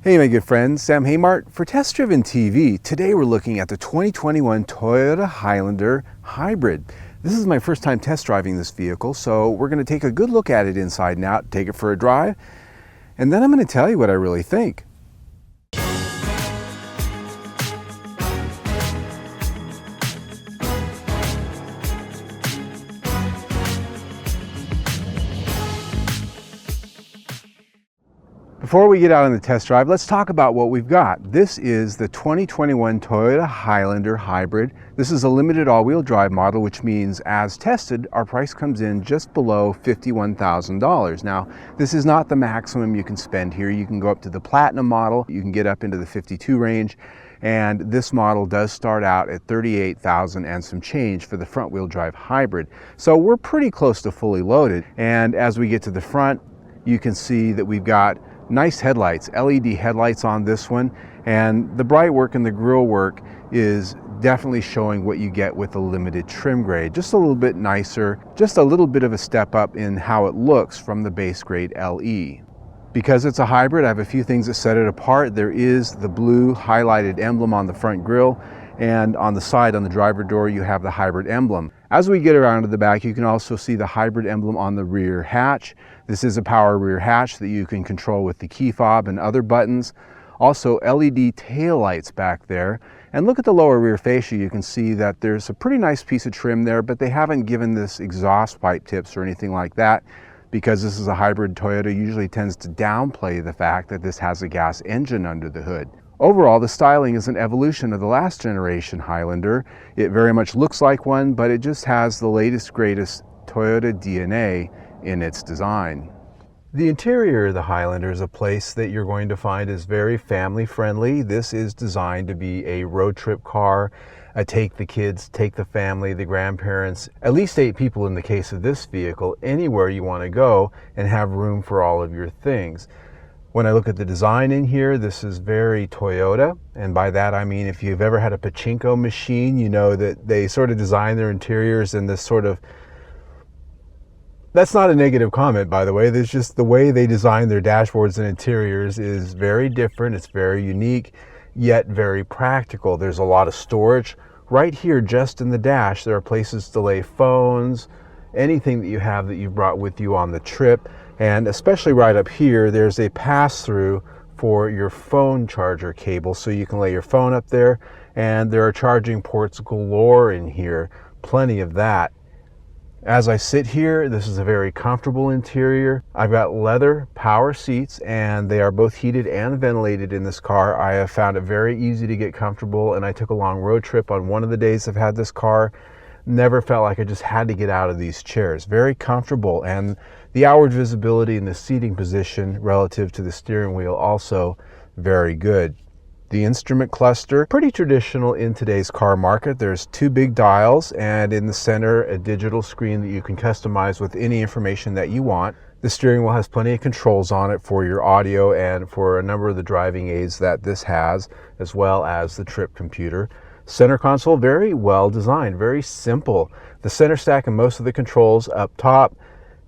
Hey my good friends, Sam Haymart for Test Driven TV. Today we're looking at the 2021 Toyota Highlander Hybrid. This is my first time test driving this vehicle, so we're going to take a good look at it inside and out, take it for a drive, and then I'm going to tell you what I really think. Before we get out on the test drive, let's talk about what we've got. This is the 2021 Toyota Highlander Hybrid. This is a limited all-wheel drive model, which means as tested, our price comes in just below $51,000. Now, this is not the maximum you can spend here. You can go up to the Platinum model. You can get up into the 52 range. And this model does start out at $38,000 and some change for the front-wheel drive hybrid. So we're pretty close to fully loaded. And as we get to the front, you can see that we've got nice headlights, LED headlights on this one, and the bright work and the grille work is definitely showing what you get with a limited trim grade. Just a little bit nicer, just a little bit of a step up in how it looks from the base grade LE. Because it's a hybrid, I have a few things that set it apart. There is the blue highlighted emblem on the front grille, and on the side, on the driver door, you have the hybrid emblem. As we get around to the back, you can also see the hybrid emblem on the rear hatch. This is a power rear hatch that you can control with the key fob and other buttons. Also LED tail lights back there. And look at the lower rear fascia. You can see that there's a pretty nice piece of trim there, but they haven't given this exhaust pipe tips or anything like that. Because this is a hybrid, Toyota usually tends to downplay the fact that this has a gas engine under the hood. Overall, the styling is an evolution of the last generation Highlander. It very much looks like one, but it just has the latest, greatest Toyota DNA in its design. The interior of the Highlander is a place that you're going to find is very family friendly. This is designed to be a road trip car, take the kids, take the family, the grandparents, at least 8 people in the case of this vehicle, anywhere you want to go and have room for all of your things. When I look at the design in here, this is very Toyota, and by that I mean if you've ever had a pachinko machine, you know that they sort of design their interiors in this sort of, that's not a negative comment by the way, there's just the way they design their dashboards and interiors is very different, it's very unique, yet very practical. There's a lot of storage. Right here just in the dash, there are places to lay phones, anything that you have that you brought with you on the trip. And especially right up here, there's a pass-through for your phone charger cable, so you can lay your phone up there, and there are charging ports galore in here, plenty of that. As I sit here, this is a very comfortable interior. I've got leather power seats, and they are both heated and ventilated in this car. I have found it very easy to get comfortable, and I took a long road trip on one of the days I've had this car. Never felt like I just had to get out of these chairs. Very comfortable, and the outward visibility and the seating position relative to the steering wheel also very good. The instrument cluster, pretty traditional in today's car market. There's 2 big dials, and in the center a digital screen that you can customize with any information that you want. The steering wheel has plenty of controls on it for your audio and for a number of the driving aids that this has, as well as the trip computer. Center console, very well designed, very simple. The center stack and most of the controls up top.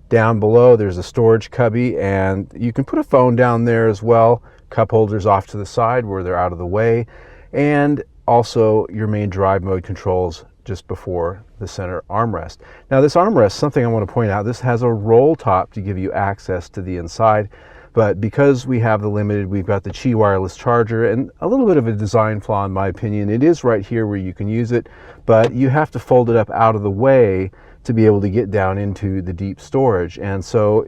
Down below there's a storage cubby, and you can put a phone down there as well. Cup holders off to the side where they're out of the way, and also your main drive mode controls just before the center armrest. Now this armrest, something I want to point out, this has a roll top to give you access to the inside. But because we have the limited, we've got the Qi wireless charger, and a little bit of a design flaw in my opinion. It is right here where you can use it, but you have to fold it up out of the way to be able to get down into the deep storage. And so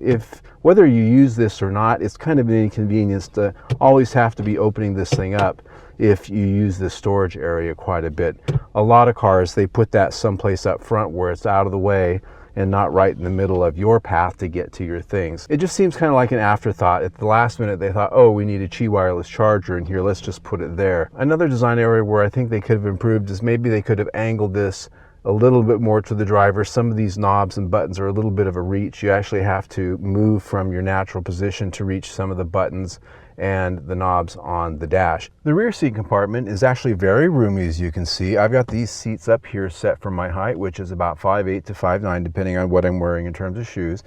whether you use this or not, it's kind of an inconvenience to always have to be opening this thing up if you use this storage area quite a bit. A lot of cars, they put that someplace up front where it's out of the way and not right in the middle of your path to get to your things. It just seems kind of like an afterthought. At the last minute they thought, oh, we need a Qi wireless charger in here, let's just put it there. Another design area where I think they could have improved is maybe they could have angled this a little bit more to the driver. Some of these knobs and buttons are a little bit of a reach. You actually have to move from your natural position to reach some of the buttons and the knobs on the dash. The rear seat compartment is actually very roomy, as you can see. I've got these seats up here set for my height, which is about 5'8" to 5'9", depending on what I'm wearing in terms of shoes.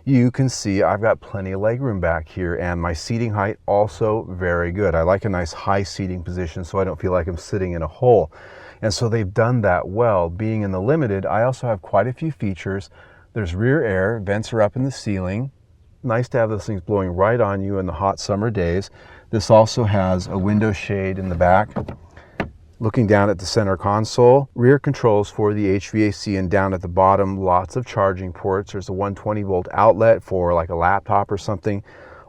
You can see I've got plenty of legroom back here, and my seating height also very good. I like a nice high seating position so I don't feel like I'm sitting in a hole. And so they've done that well. Being in the Limited, I also have quite a few features. There's rear air, vents are up in the ceiling. Nice to have those things blowing right on you in the hot summer days. This also has a window shade in the back. Looking down at the center console, rear controls for the HVAC, and down at the bottom, lots of charging ports. There's a 120 volt outlet for like a laptop or something.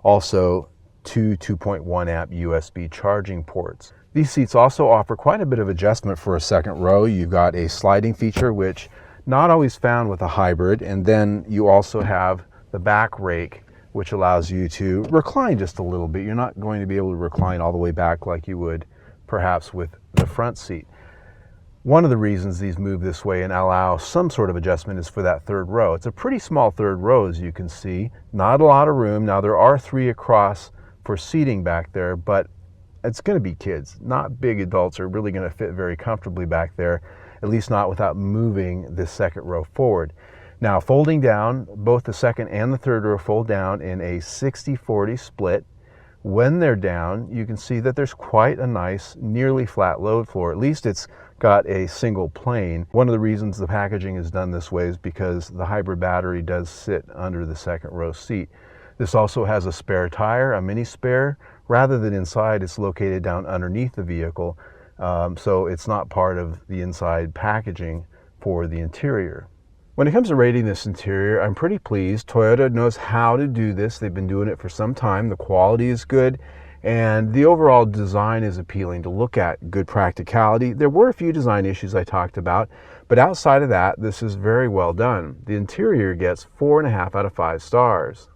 Also, two 2.1 amp USB charging ports. These seats also offer quite a bit of adjustment for a second row. You've got a sliding feature, which not always found with a hybrid, and then you also have the back rake, which allows you to recline just a little bit. You're not going to be able to recline all the way back like you would perhaps with the front seat. One of the reasons these move this way and allow some sort of adjustment is for that third row. It's a pretty small third row, as you can see. Not a lot of room. Now there are 3 across for seating back there, but it's going to be kids. Not big adults are really going to fit very comfortably back there, at least not without moving this second row forward. Now folding down, both the second and the third row fold down in a 60-40 split. When they're down, you can see that there's quite a nice, nearly flat load floor. At least it's got a single plane. One of the reasons the packaging is done this way is because the hybrid battery does sit under the second row seat. This also has a spare tire, a mini spare. Rather than inside, it's located down underneath the vehicle, so it's not part of the inside packaging for the interior. When it comes to rating this interior, I'm pretty pleased. Toyota knows how to do this. They've been doing it for some time. The quality is good, and the overall design is appealing to look at. Good practicality. There were a few design issues I talked about, but outside of that, this is very well done. The interior gets 4.5 out of 5 stars.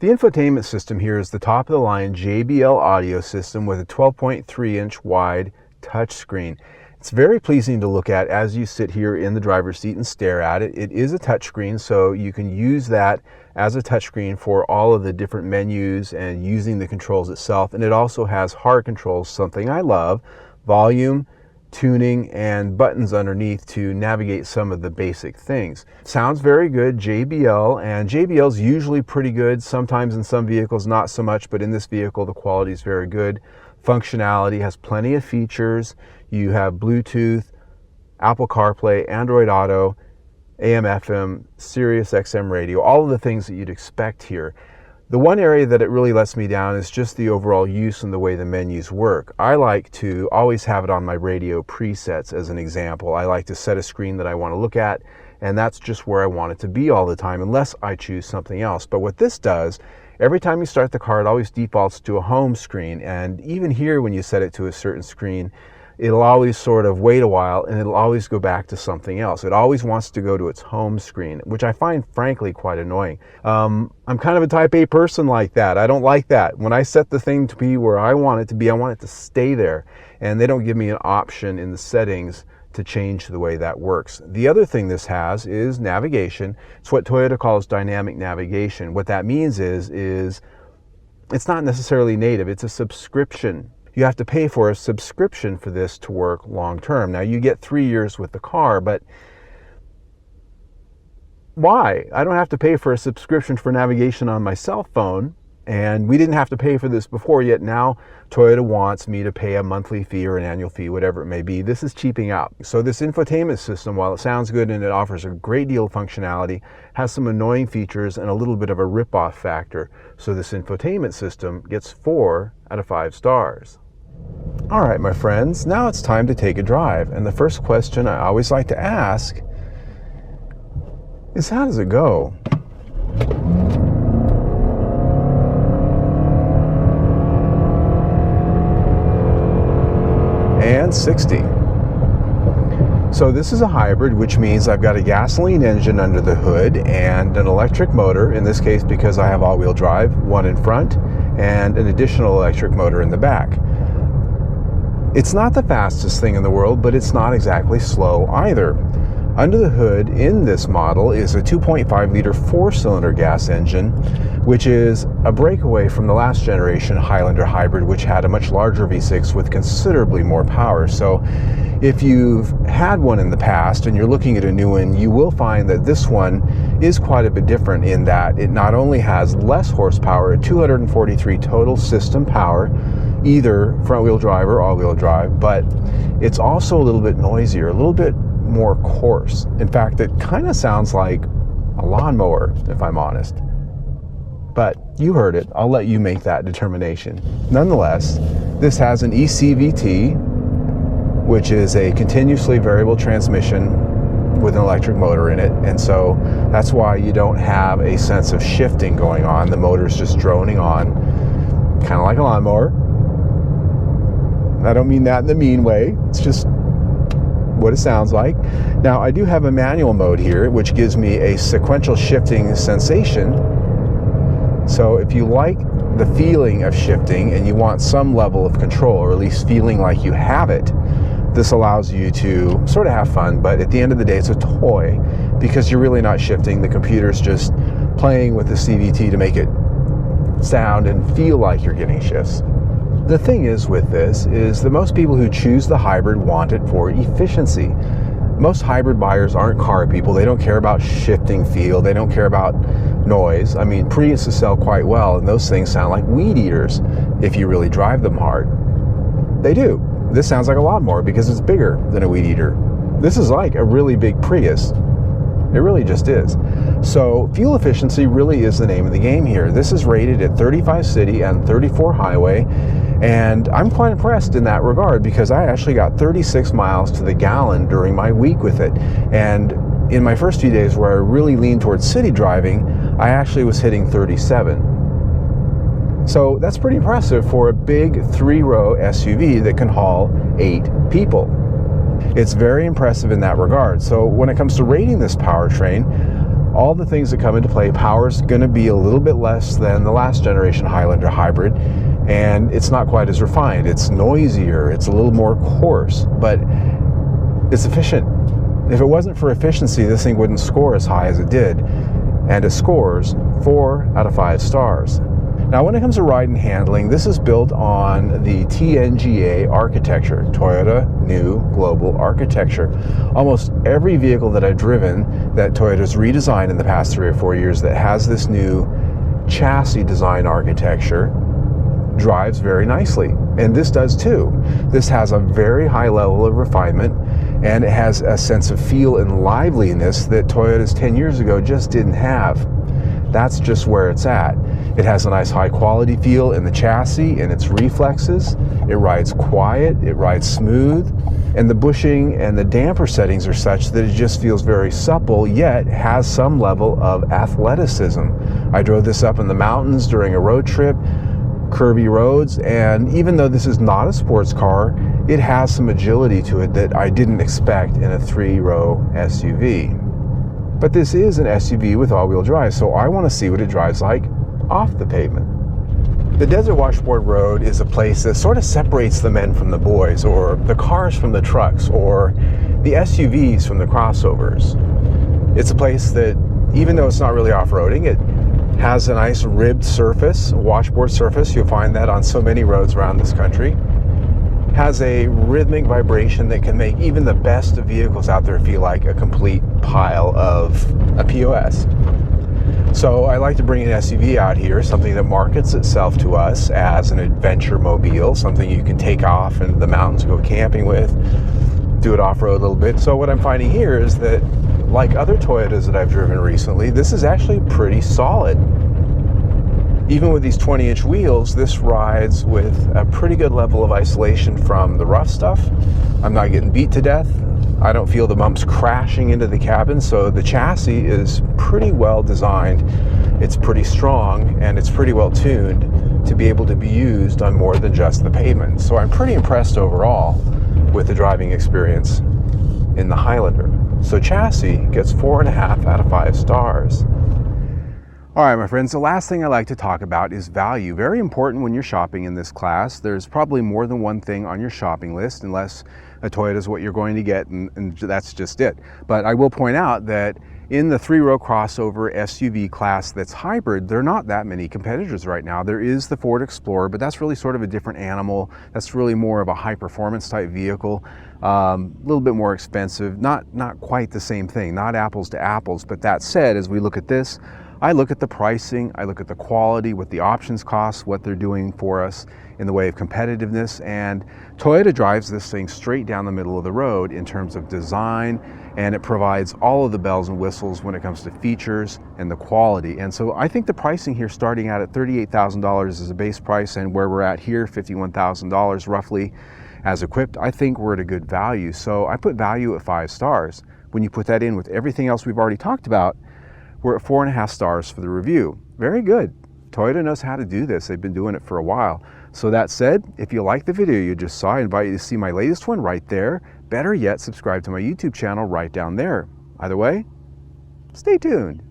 The infotainment system here is the top-of-the-line JBL audio system with a 12.3-inch wide touchscreen. It's very pleasing to look at as you sit here in the driver's seat and stare at it. It is a touchscreen, so you can use that as a touchscreen for all of the different menus and using the controls itself. And it also has hard controls, something I love, volume, tuning, and buttons underneath to navigate some of the basic things. Sounds very good, JBL, and JBL's usually pretty good. Sometimes in some vehicles not so much, but in this vehicle the quality is very good. Functionality has plenty of features. You have Bluetooth, Apple CarPlay, Android Auto, AM, FM, Sirius XM radio, all of the things that you'd expect here. The one area that it really lets me down is just the overall use and the way the menus work. I like to always have it on my radio presets as an example. I like to set a screen that I want to look at, and that's just where I want it to be all the time, unless I choose something else. But what this does, every time you start the car, it always defaults to a home screen. And even here, when you set it to a certain screen, it'll always sort of wait a while and it'll always go back to something else. It always wants to go to its home screen, which I find frankly quite annoying. I'm kind of a type A person like that. I don't like that. When I set the thing to be where I want it to be, I want it to stay there. And they don't give me an option in the settings to change the way that works. The other thing this has is navigation. It's what Toyota calls dynamic navigation. What that means is it's not necessarily native, it's a subscription. You have to pay for a subscription for this to work long term. Now you get 3 years with the car, but why? I don't have to pay for a subscription for navigation on my cell phone, and we didn't have to pay for this before, yet now Toyota wants me to pay a monthly fee or an annual fee, whatever it may be. This is cheaping out. So this infotainment system, while it sounds good and it offers a great deal of functionality, has some annoying features and a little bit of a rip-off factor. So this infotainment system gets 4 out of 5 stars. All right, my friends, now it's time to take a drive. And the first question I always like to ask is, how does it go? And 60. So this is a hybrid, which means I've got a gasoline engine under the hood and an electric motor, in this case because I have all-wheel drive, one in front and an additional electric motor in the back. It's not the fastest thing in the world, but it's not exactly slow either. Under the hood in this model is a 2.5 liter 4-cylinder gas engine, which is a breakaway from the last generation Highlander hybrid, which had a much larger V6 with considerably more power. So if you've had one in the past and you're looking at a new one, you will find that this one is quite a bit different in that it not only has less horsepower at 243 total system power, either front-wheel drive or all-wheel drive, but it's also a little bit noisier, a little bit more coarse. In fact, it kind of sounds like a lawnmower, if I'm honest. But you heard it. I'll let you make that determination. Nonetheless, this has an ECVT, which is a continuously variable transmission with an electric motor in it. And so that's why you don't have a sense of shifting going on. The motor's just droning on, kind of like a lawnmower. I don't mean that in the mean way. It's just what it sounds like. Now, I do have a manual mode here, which gives me a sequential shifting sensation. So if you like the feeling of shifting and you want some level of control, or at least feeling like you have it, this allows you to sort of have fun, but at the end of the day, it's a toy because you're really not shifting. The computer's just playing with the CVT to make it sound and feel like you're getting shifts. The thing is with this is that most people who choose the hybrid want it for efficiency. Most hybrid buyers aren't car people. They don't care about shifting feel. They don't care about noise. I mean, Priuses sell quite well, and those things sound like weed eaters if you really drive them hard. They do. This sounds like a lawnmower because it's bigger than a weed eater. This is like a really big Prius. It really just is. So fuel efficiency really is the name of the game here. This is rated at 35 city and 34 highway, and I'm quite impressed in that regard because I actually got 36 miles to the gallon during my week with it. And in my first few days where I really leaned towards city driving, I actually was hitting 37. So that's pretty impressive for a big 3-row SUV that can haul 8 people. It's very impressive in that regard. So when it comes to rating this powertrain, all the things that come into play, power is going to be a little bit less than the last generation Highlander hybrid, and it's not quite as refined. It's noisier, it's a little more coarse, but it's efficient. If it wasn't for efficiency, this thing wouldn't score as high as it did, and it scores 4 out of 5 stars. Now, when it comes to ride and handling, this is built on the TNGA architecture, Toyota New Global Architecture. Almost every vehicle that I've driven that Toyota's redesigned in the past 3 or 4 years that has this new chassis design architecture drives very nicely, and this does too. This has a very high level of refinement, and it has a sense of feel and liveliness that Toyota's 10 years ago just didn't have. That's just where it's at. It has a nice high quality feel in the chassis and its reflexes. It rides quiet, it rides smooth, and the bushing and the damper settings are such that it just feels very supple, yet has some level of athleticism. I drove this up in the mountains during a road trip, curvy roads, and even though this is not a sports car, it has some agility to it that I didn't expect in a 3-row SUV. But this is an SUV with all-wheel drive, so I want to see what it drives like off the pavement. The Desert Washboard Road is a place that sort of separates the men from the boys, or the cars from the trucks, or the SUVs from the crossovers. It's a place that, even though it's not really off-roading, it has a nice ribbed surface, washboard surface. You'll find that on so many roads around this country. Has a rhythmic vibration that can make even the best of vehicles out there feel like a complete pile of a POS. So I like to bring an SUV out here, something that markets itself to us as an adventure mobile, something you can take off into the mountains, go camping with, do it off-road a little bit. So what I'm finding here is that, like other Toyotas that I've driven recently, this is actually pretty solid. Even with these 20-inch wheels, this rides with a pretty good level of isolation from the rough stuff. I'm not getting beat to death. I don't feel the bumps crashing into the cabin, so the chassis is pretty well designed. It's pretty strong, and it's pretty well tuned to be able to be used on more than just the pavement. So I'm pretty impressed overall with the driving experience in the Highlander. So chassis gets 4.5 out of 5 stars. All right, my friends, the last thing I like to talk about is value. Very important when you're shopping in this class. There's probably more than one thing on your shopping list, unless a Toyota is what you're going to get, and that's just it. But I will point out that in the three-row crossover SUV class that's hybrid, there are not that many competitors right now. There is the Ford Explorer, but that's really sort of a different animal. That's really more of a high-performance type vehicle, a little bit more expensive, not quite the same thing, not apples to apples. But that said, as we look at this, I look at the pricing, I look at the quality, what the options cost, what they're doing for us in the way of competitiveness, and Toyota drives this thing straight down the middle of the road in terms of design, and it provides all of the bells and whistles when it comes to features and the quality. And so I think the pricing here, starting out at $38,000 as a base price, and where we're at here, $51,000 roughly as equipped, I think we're at a good value. So I put value at 5 stars. When you put that in with everything else we've already talked about, we're at 4.5 stars for the review. Very good. Toyota knows how to do this. They've been doing it for a while. So that said, if you like the video you just saw, I invite you to see my latest one right there. Better yet, subscribe to my YouTube channel right down there. Either way, stay tuned.